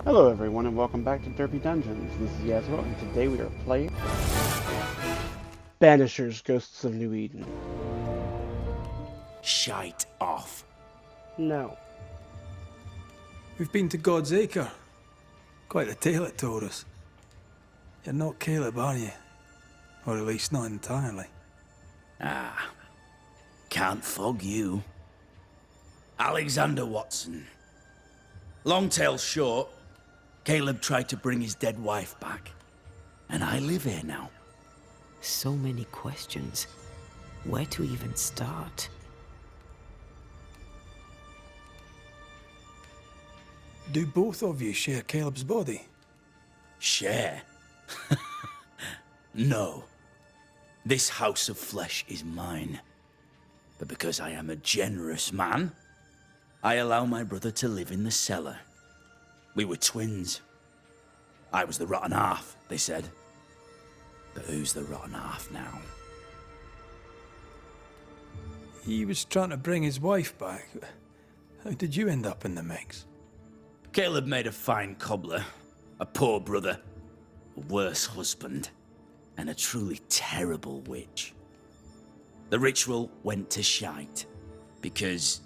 Hello everyone and welcome back to Derpy Dungeons. This is Yasro and today we are playing Banishers, Ghosts of New Eden. Shite off. No. We've been to God's Acre. Quite a tale it told us. You're not Caleb, are you? Or at least not entirely. Can't fog you. Alexander Watson. Long tale short, Caleb tried to bring his dead wife back. And I live here now. So many questions. Where to even start? Do both of you share Caleb's body? Share? No. This house of flesh is mine. But because I am a generous man, I allow my brother to live in the cellar. We were twins. I was the rotten half, they said. But who's the rotten half now? He was trying to bring his wife back. How did you end up in the mix? Caleb made a fine cobbler, a poor brother, a worse husband, and a truly terrible witch. The ritual went to shite, because...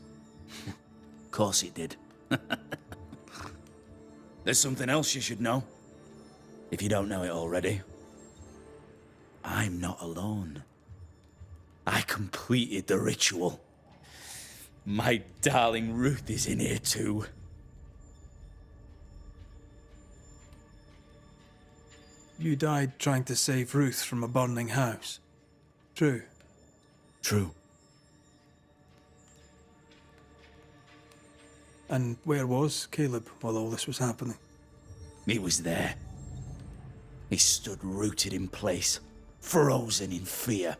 of course it did. There's something else you should know, if you don't know it already. I'm not alone. I completed the ritual. My darling Ruth is in here too. You died trying to save Ruth from a burning house. True. True. And where was Caleb while all this was happening? He was there. He stood rooted in place, frozen in fear.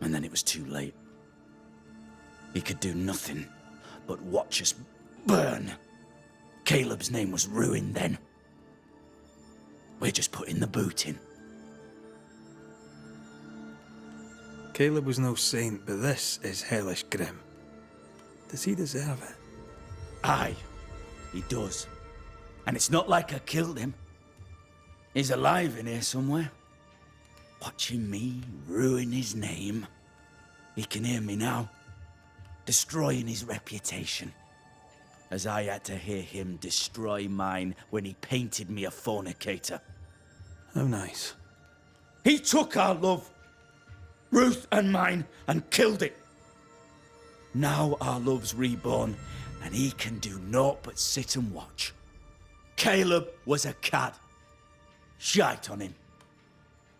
And then it was too late. He could do nothing but watch us burn. Caleb's name was ruined then. We're just putting the boot in. Caleb was no saint, but this is hellish grim. Does he deserve it? Aye, he does. And it's not like I killed him. He's alive in here somewhere. Watching me ruin his name. He can hear me now. Destroying his reputation. As I had to hear him destroy mine when he painted me a fornicator. How nice. He took our love, Ruth and mine, and killed it. Now our love's reborn, and he can do naught but sit and watch. Caleb was a cad. Shite on him.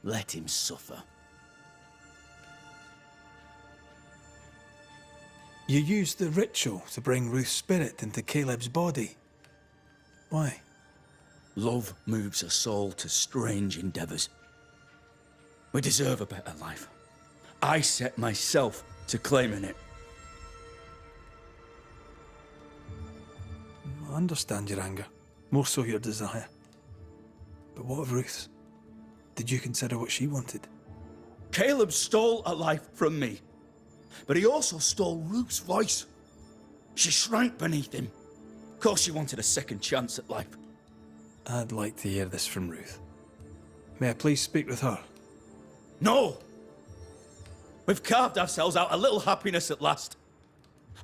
Let him suffer. You used the ritual to bring Ruth's spirit into Caleb's body. Why? Love moves a soul to strange endeavors. We deserve a better life. I set myself to claiming it. I understand your anger, more so your desire. But what of Ruth's? Did you consider what she wanted? Caleb stole a life from me, but he also stole Ruth's voice. She shrank beneath him. Of course she wanted a second chance at life. I'd like to hear this from Ruth. May I please speak with her? No! We've carved ourselves out a little happiness at last.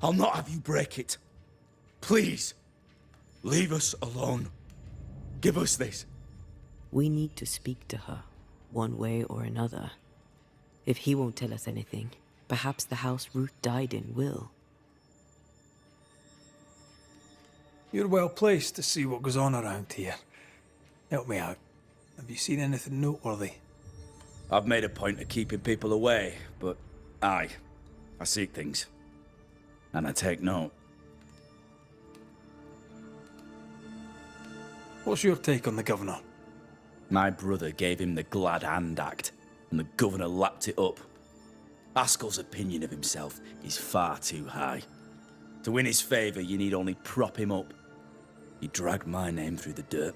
I'll not have you break it. Please, leave us alone. Give us this. We need to speak to her, one way or another. If he won't tell us anything, perhaps the house Ruth died in will. You're well placed to see what goes on around here. Help me out. Have you seen anything noteworthy? I've made a point of keeping people away, but I seek things. And I take note. What's your take on the governor? My brother gave him the Glad Hand Act, and the governor lapped it up. Haskell's opinion of himself is far too high. To win his favour, you need only prop him up. He dragged my name through the dirt.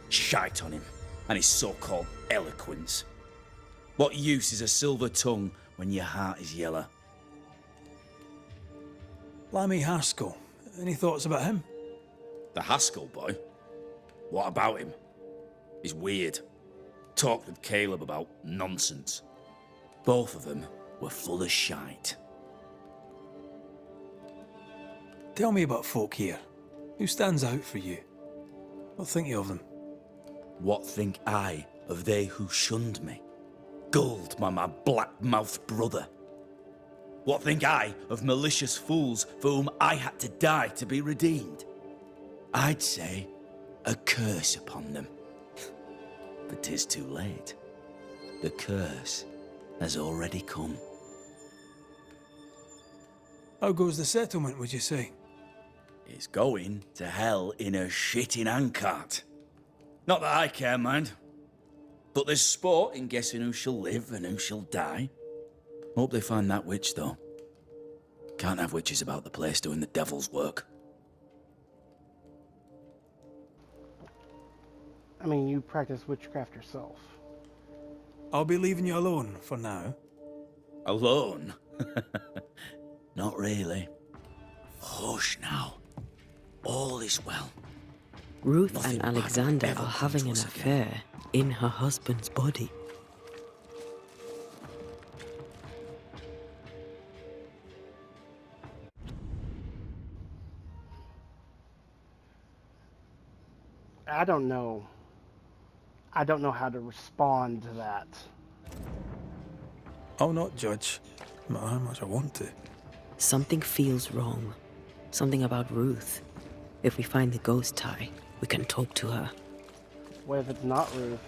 Shite on him, and his so-called eloquence. What use is a silver tongue when your heart is yellow? Lammy Haskell. Any thoughts about him? The Haskell boy? What about him? He's weird. Talked with Caleb about nonsense. Both of them were full of shite. Tell me about folk here. Who stands out for you? What think you of them? What think I of they who shunned me? Gulled by my black-mouthed brother? What think I of malicious fools for whom I had to die to be redeemed? I'd say a curse upon them. But 'tis too late. The curse has already come. How goes the settlement, would you say? It's going to hell in a shitting handcart. Not that I care, mind. But there's sport in guessing who shall live and who shall die. Hope they find that witch, though. Can't have witches about the place doing the devil's work. I mean, you practice witchcraft yourself. I'll be leaving you alone for now. Alone? Not really. Hush now. All is well. Ruth Nothing and bad Alexander ever are come having to an us again. affair in her husband's body. I don't know. I don't know how to respond to that. I'll not judge, no matter how much I want to. Something feels wrong. Something about Ruth. If we find the ghost tie, we can talk to her. What if it's not Ruth?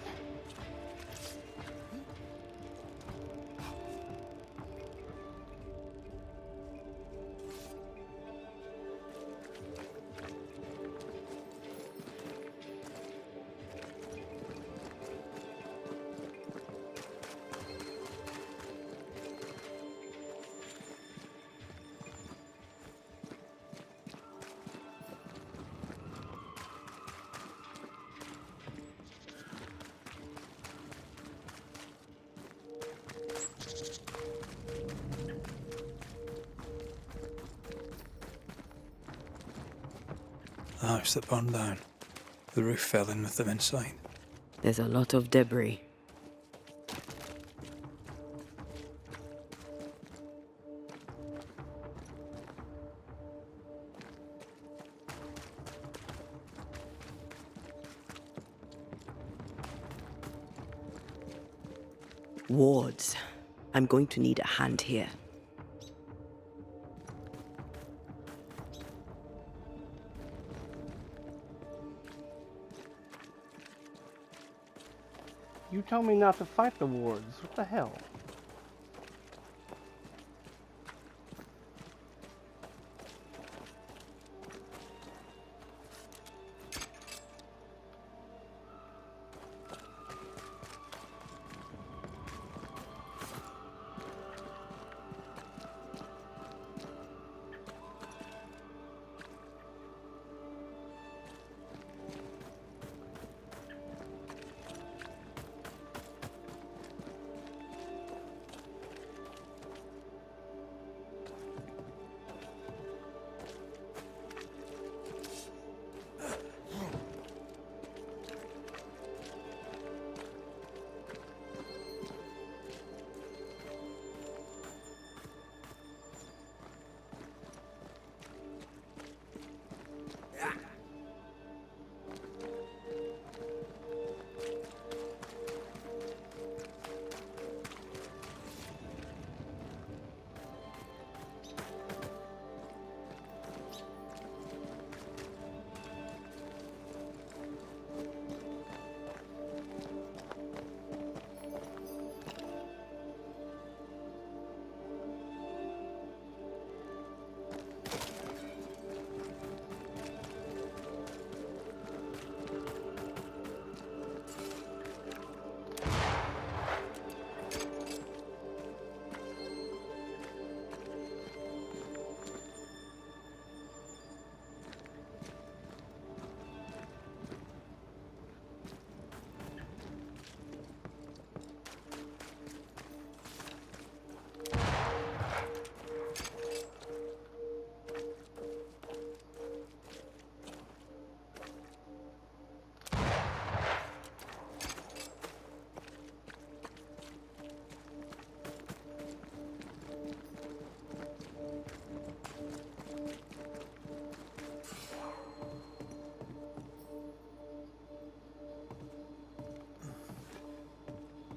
The house that burned down. The roof fell in with them inside. There's a lot of debris. Wards. I'm going to need a hand here. You told me not to fight the wards. What the hell?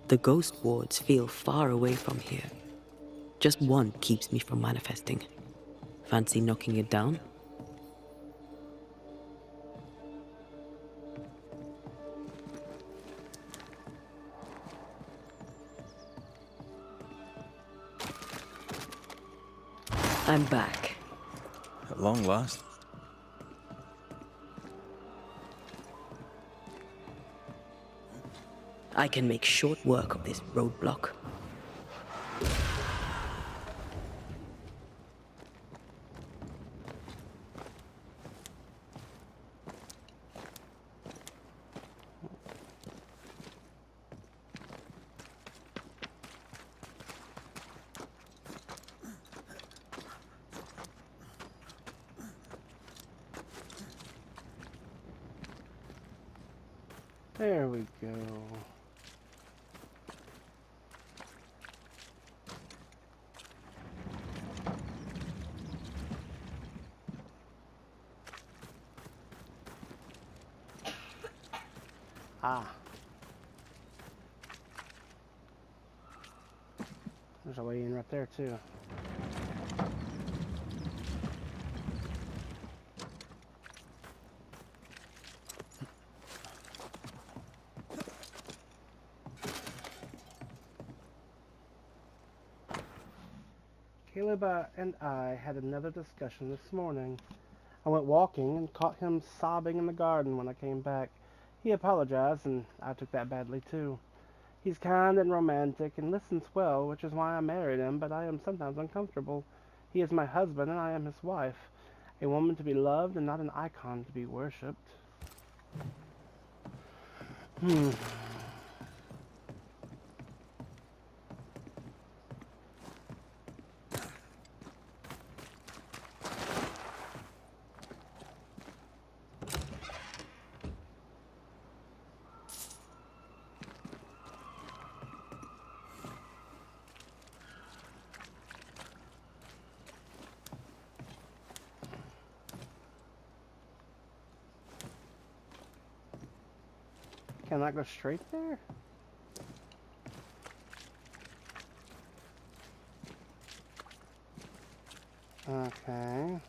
The ghost wards feel far away from here. Just one keeps me from manifesting. Fancy knocking it down? I'm back. At long last. I can make short work of this roadblock. There we go. Ah. There's a way in right there, too. Caleb and I had another discussion this morning. I went walking and caught him sobbing in the garden when I came back. He apologized, and I took that badly, too. He's kind and romantic and listens well, which is why I married him, but I am sometimes uncomfortable. He is my husband, and I am his wife. A woman to be loved and not an icon to be worshipped. Can I go straight there? Okay.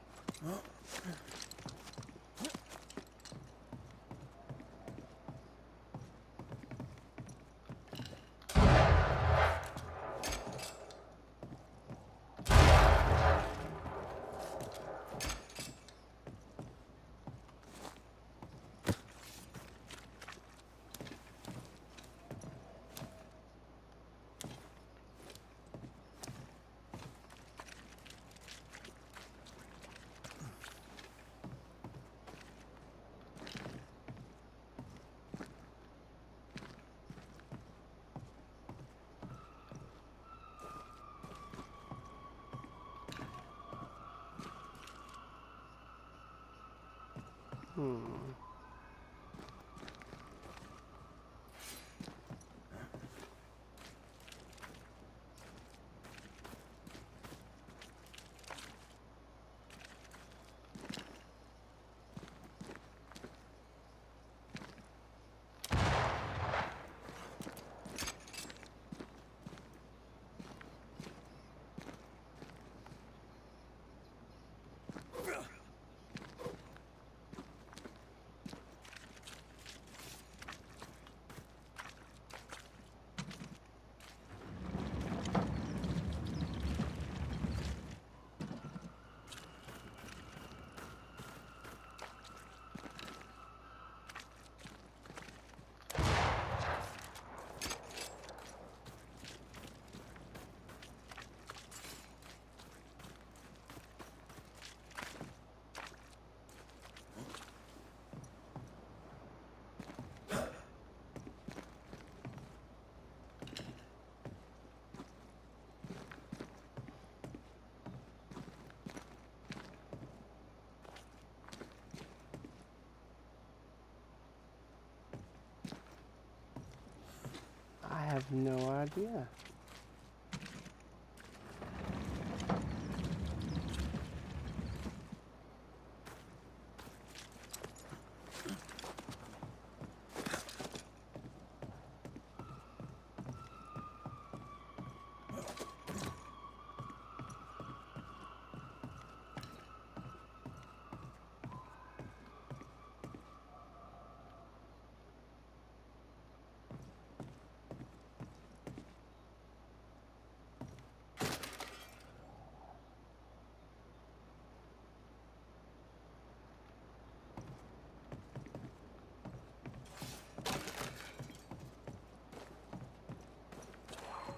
I have no idea.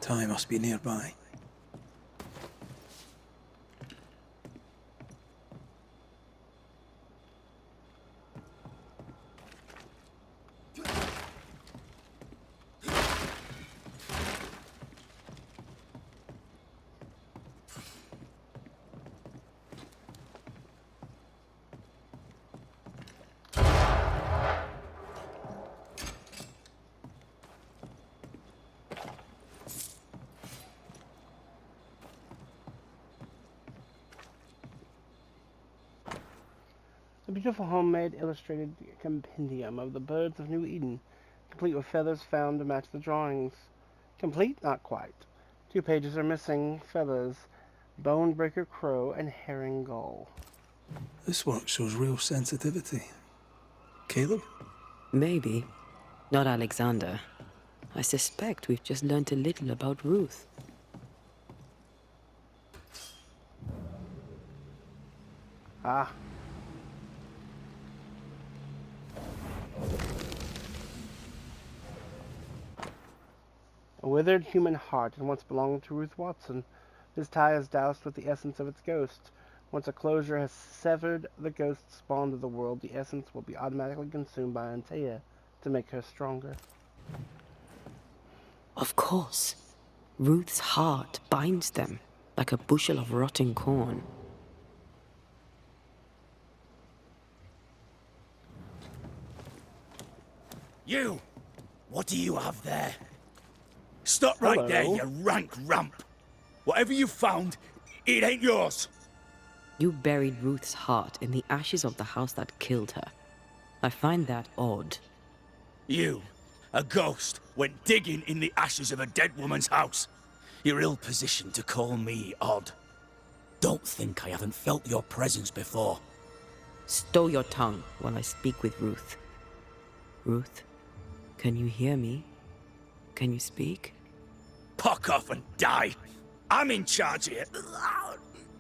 Ty must be nearby. A beautiful homemade illustrated compendium of the birds of New Eden, complete with feathers found to match the drawings. Complete? Not quite. 2 pages are missing feathers, bonebreaker crow and herring gull. This work shows real sensitivity. Caleb? Maybe. Not Alexander. I suspect we've just learnt a little about Ruth. Ah. A withered human heart had once belonged to Ruth Watson. This tie is doused with the essence of its ghost. Once a closure has severed the ghost's spawn to the world, the essence will be automatically consumed by Antea to make her stronger. Of course. Ruth's heart binds them like a bushel of rotting corn. You! What do you have there? Stop right Hello. there, you rank ramp! Whatever you found, it ain't yours! You buried Ruth's heart in the ashes of the house that killed her. I find that odd. You, a ghost, went digging in the ashes of a dead woman's house. You're ill-positioned to call me odd. Don't think I haven't felt your presence before. Stow your tongue while I speak with Ruth. Ruth, can you hear me? Can you speak? Puck off and die! I'm in charge here.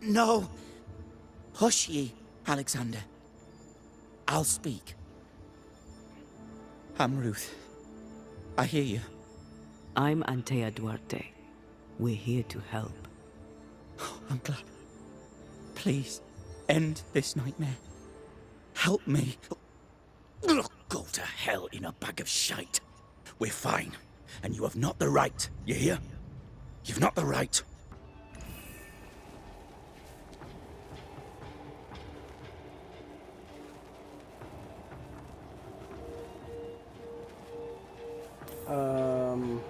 No. Hush ye, Alexander. I'll speak. I'm Ruth. I hear you. I'm Antea Duarte. We're here to help. I'm glad. Please, end this nightmare. Help me. Go to hell in a bag of shite. We're fine, and you have not the right, you hear? You've not the right. Um...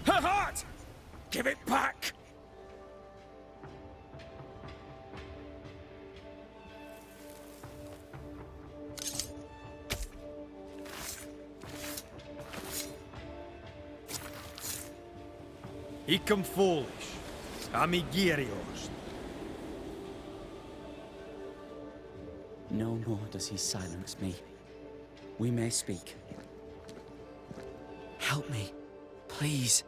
Her heart! Give it back! Icum foolish, amigirios. No more does he silence me. We may speak. Help me, please.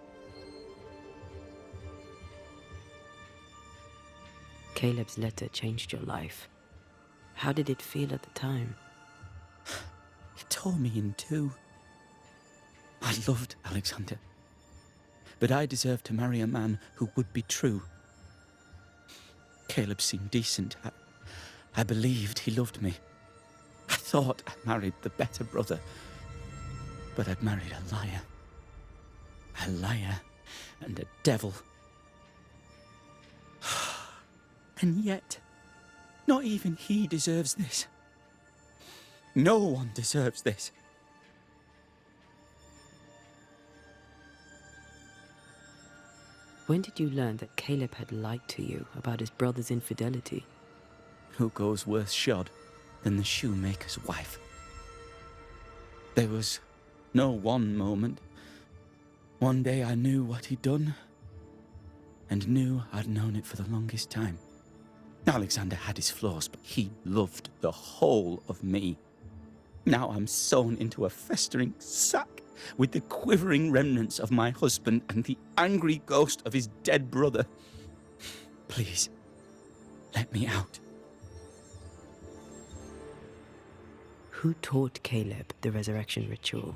Caleb's letter changed your life. How did it feel at the time? It tore me in two. I loved Alexander, but I deserved to marry a man who would be true. Caleb seemed decent. I believed he loved me. I thought I married the better brother, but I'd married a liar. A liar and a devil. And yet, not even he deserves this. No one deserves this. When did you learn that Caleb had lied to you about his brother's infidelity? Who goes worse shod than the shoemaker's wife? There was no one moment. One day I knew what he'd done, and knew I'd known it for the longest time. Alexander had his flaws, but he loved the whole of me. Now I'm sewn into a festering sack with the quivering remnants of my husband and the angry ghost of his dead brother. Please, let me out. Who taught Caleb the resurrection ritual?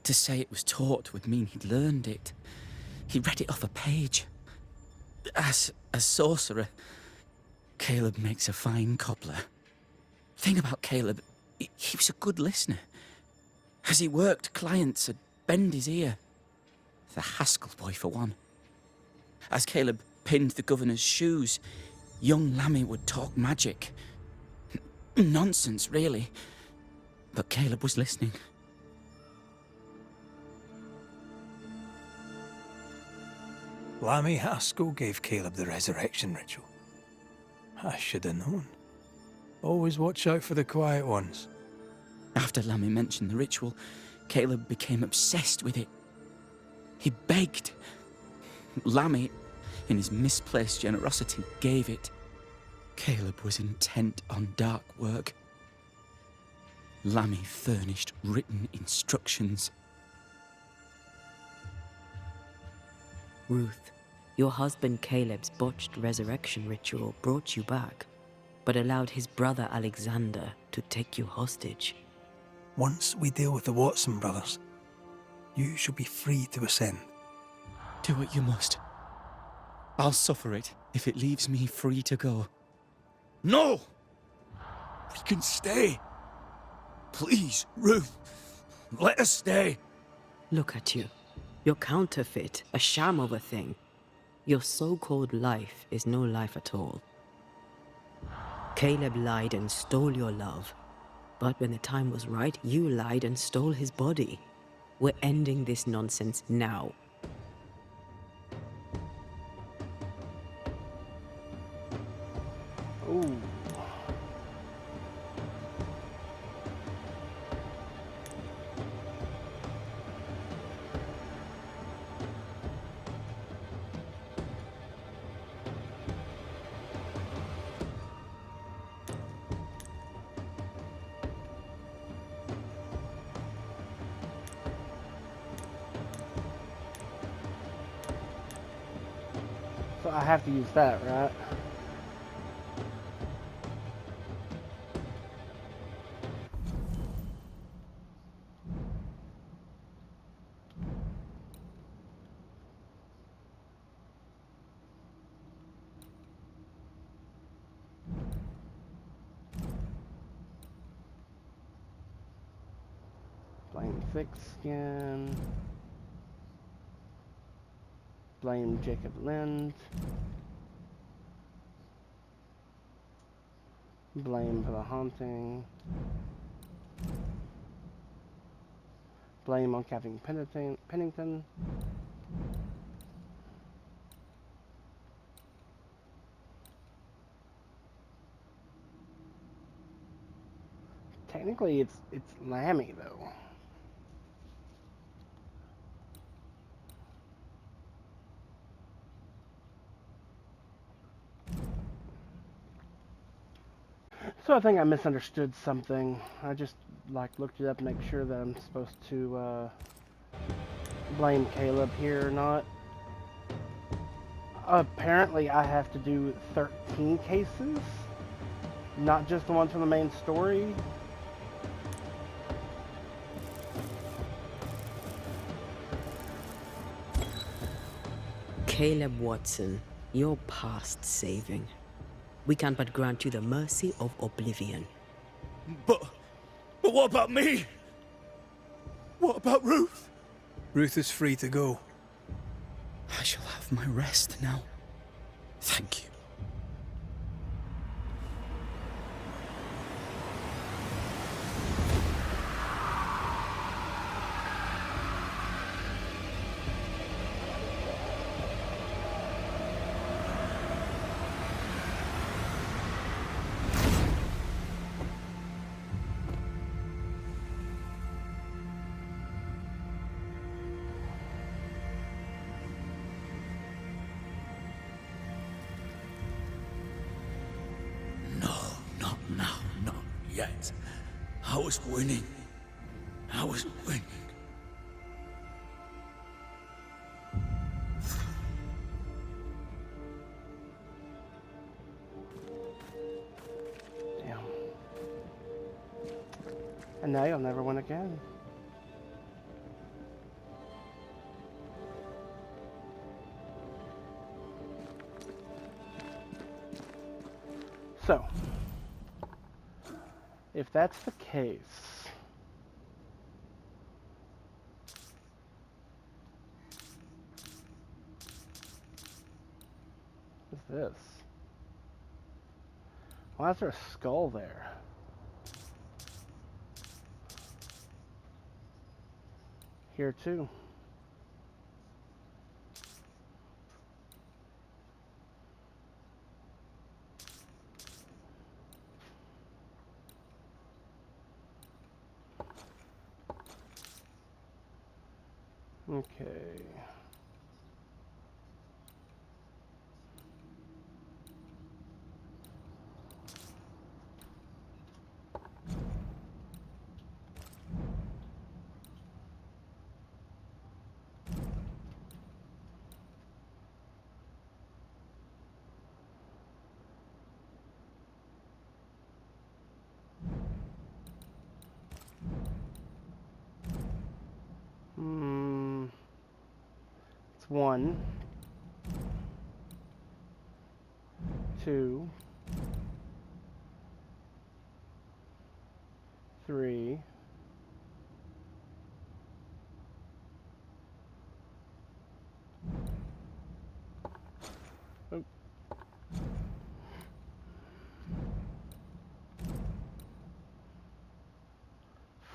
To say it was taught would mean he'd learned it. He read it off a page. As a sorcerer, Caleb makes a fine cobbler. Thing about Caleb, he was a good listener. As he worked, clients would bend his ear. The Haskell boy, for one. As Caleb pinned the governor's shoes, young Lammy would talk magic. Nonsense, really. But Caleb was listening. Lammy Haskell gave Caleb the resurrection ritual. I should have known. Always watch out for the quiet ones. After Lammy mentioned the ritual, Caleb became obsessed with it. He begged. Lammy, in his misplaced generosity, gave it. Caleb was intent on dark work. Lammy furnished written instructions. Ruth, your husband Caleb's botched resurrection ritual brought you back, but allowed his brother Alexander to take you hostage. Once we deal with the Watson brothers, you shall be free to ascend. Do what you must. I'll suffer it if it leaves me free to go. No! We can stay. Please, Ruth, let us stay. Look at you. You're counterfeit, a sham of a thing. Your so-called life is no life at all. Caleb lied and stole your love. But when the time was right, you lied and stole his body. We're ending this nonsense now. Ooh. So I have to use that, right? Blame Thick Skin. Blame Jacob Lind. Blame for the haunting. Blame on Captain Pennington. Technically, it's Lammy though. So I think I misunderstood something. I just looked it up to make sure that I'm supposed to blame Caleb here or not. Apparently I have to do 13 cases, not just the ones from the main story. Caleb Watson, you're past saving. We can but grant you the mercy of oblivion. But what about me? What about Ruth? Ruth is free to go. I shall have my rest now. Thank you. yet. I was winning. I was winning. Damn. And now you'll never win again. So, if that's the case, what's this? Why is there a skull there? Here too. Okay. It's 1, 2, 3,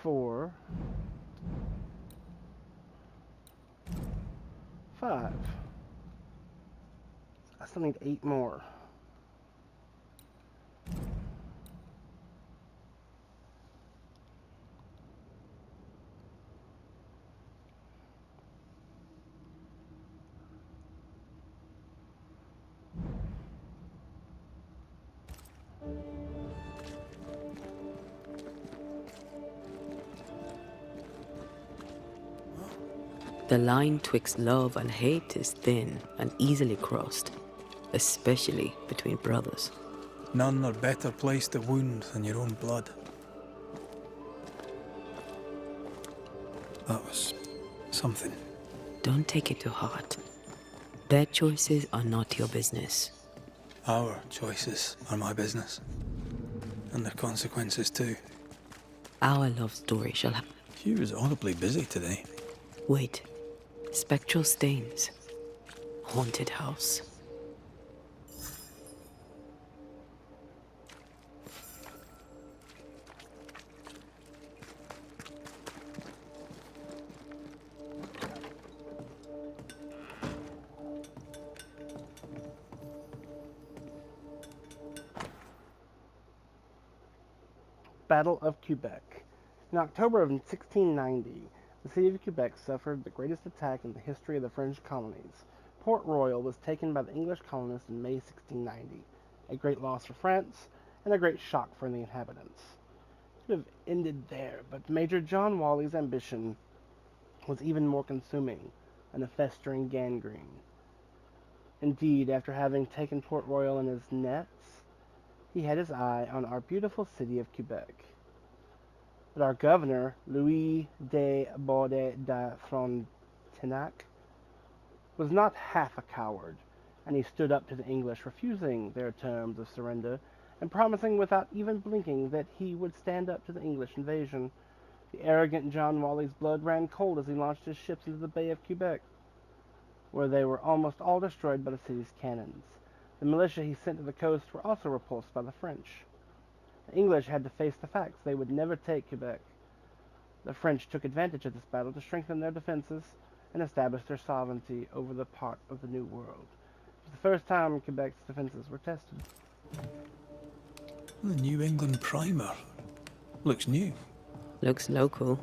4, 5. I still need 8 more. The line twixt love and hate is thin and easily crossed, especially between brothers. None are better placed to wound than your own blood. That was something. Don't take it to heart. Their choices are not your business. Our choices are my business. And their consequences too. Our love story shall have... She was horribly busy today. Wait. Spectral stains. Haunted house. Battle of Quebec. In October of 1690, the city of Quebec suffered the greatest attack in the history of the French colonies. Port Royal was taken by the English colonists in May 1690, a great loss for France and a great shock for the inhabitants. It could have ended there, but Major John Wally's ambition was even more consuming than a festering gangrene. Indeed, after having taken Port Royal in his nets, he had his eye on our beautiful city of Quebec. But our governor, Louis de Baudet de Frontenac, was not half a coward, and he stood up to the English, refusing their terms of surrender, and promising without even blinking that he would stand up to the English invasion. The arrogant John Wally's blood ran cold as he launched his ships into the Bay of Quebec, where they were almost all destroyed by the city's cannons. The militia he sent to the coast were also repulsed by the French. The English had to face the facts they would never take Quebec. The French took advantage of this battle to strengthen their defenses and establish their sovereignty over the part of the New World. It was the first time Quebec's defenses were tested. The New England primer. Looks new. Looks local.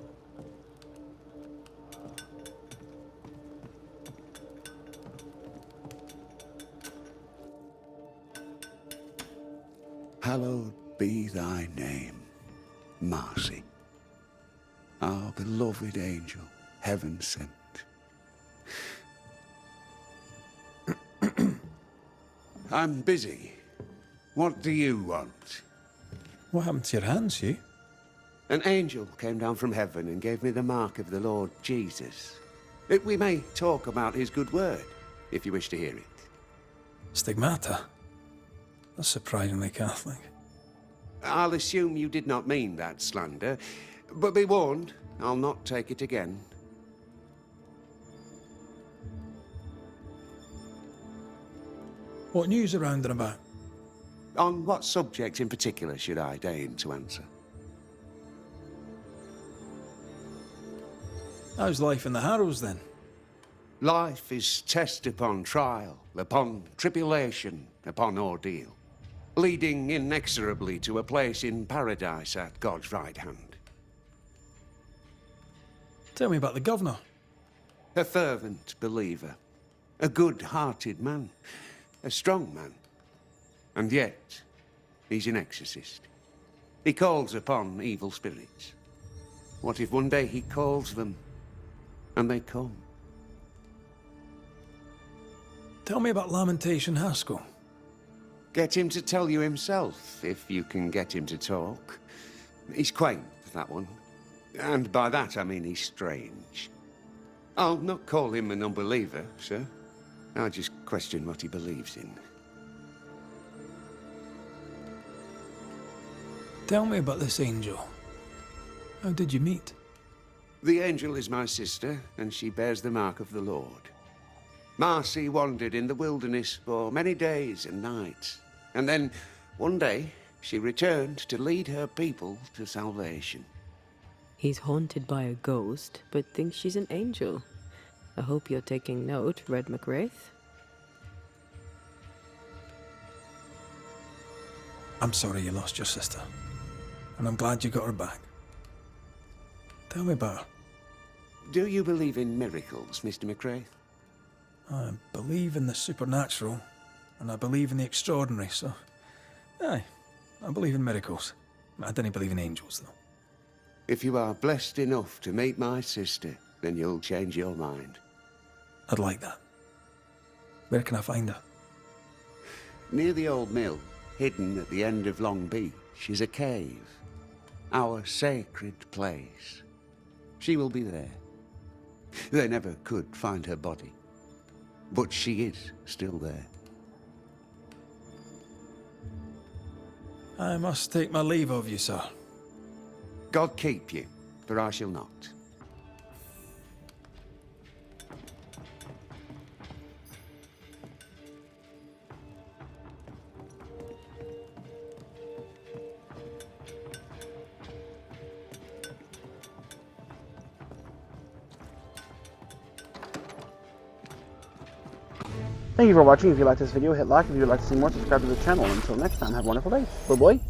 Hallowed be thy name. Marcy. Our beloved angel, heaven sent. I'm busy. What do you want? What happened to your hands, Hugh? An angel came down from heaven and gave me the mark of the Lord Jesus. We may talk about his good word, if you wish to hear it. Stigmata? That's surprisingly Catholic. I'll assume you did not mean that slander, but be warned, I'll not take it again. What news around and about? On what subject in particular should I deign to answer? How's life in the Harrows, then? Life is test upon trial, upon tribulation, upon ordeal, leading inexorably to a place in paradise at God's right hand. Tell me about the governor. A fervent believer, a good-hearted man, a strong man, and yet he's an exorcist. He calls upon evil spirits. What if one day he calls them, and they come? Tell me about Lamentation Haskell. Get him to tell you himself, if you can get him to talk. He's quaint, that one. And by that I mean he's strange. I'll not call him an unbeliever, sir. I'll just question what he believes in. Tell me about this angel. How did you meet? The angel is my sister, and she bears the mark of the Lord. Marcy wandered in the wilderness for many days and nights, and then, one day, she returned to lead her people to salvation. He's haunted by a ghost, but thinks she's an angel. I hope you're taking note, Red McWraith. I'm sorry you lost your sister, and I'm glad you got her back. Tell me about her. Do you believe in miracles, Mr. McRae? I believe in the supernatural, and I believe in the extraordinary, so... Aye, I believe in miracles. I don't believe in angels, though. If you are blessed enough to meet my sister, then you'll change your mind. I'd like that. Where can I find her? Near the old mill, hidden at the end of Long Beach, is a cave. Our sacred place. She will be there. They never could find her body. But she is still there. I must take my leave of you, sir. God keep you, for I shall not. Thank you for watching. If you liked this video, hit like. If you would like to see more, subscribe to the channel. Until next time, have a wonderful day. Bye-bye.